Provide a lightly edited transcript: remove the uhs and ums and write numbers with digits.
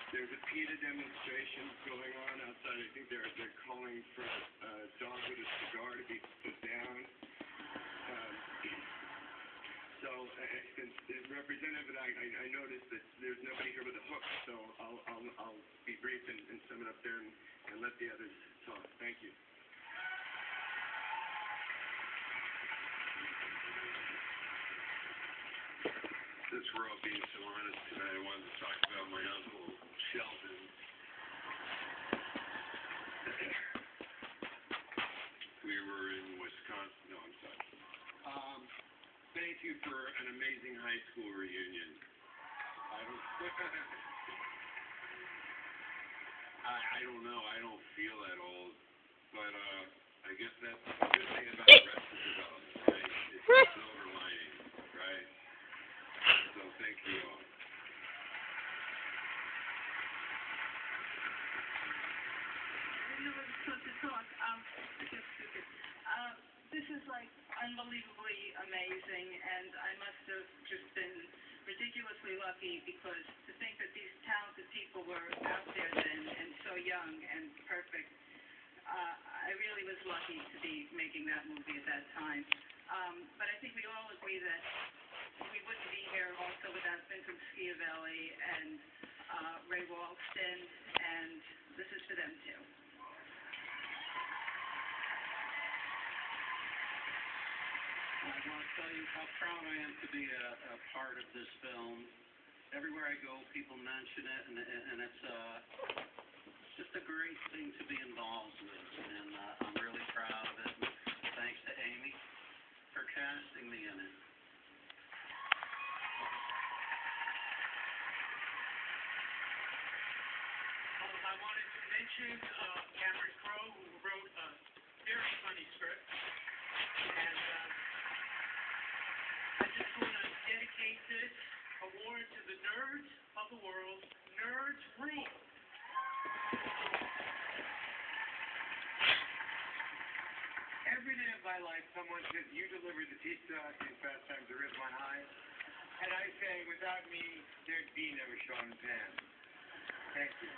There's a PETA demonstration going on outside. I think they're calling for a dog with a cigar to be put down. So, since the representative, I noticed that there's nobody here with a hook, so I'll be brief and sum it up there and let the others talk. Thank you. Since we're all being so honest tonight, I wanted to talk about my uncle, Sheldon. We were in Wisconsin. No, I'm sorry. Thank you for an amazing high school reunion. I don't know. I don't feel that old. But I guess that's the good thing about Arrested Development, right? It's a silver lining, right? So thank you all. You were supposed to talk. This is like unbelievably amazing, and I must have just been ridiculously lucky because to think that these talented people were out there then and so young and perfect. I really was lucky to be making that movie at that time. But I think we all agree that we wouldn't be here also without Vincent Schiavelli and Ray Walston, and this is for them too. I want to tell you how proud I am to be a part of this film. Everywhere I go, people mention it, and it's just a great thing to be involved with, and I'm really proud of it. Thanks to Amy for casting me in it. I wanted to mention Cameron Crowe, who wrote a very funny script, and I just want to dedicate this award to the nerds of the world. Nerds rule. Every day of my life, someone says, you delivered the pizza in Fast Times at Ridgemont High. And I say, without me, there'd be no Sean Penn. Thank you.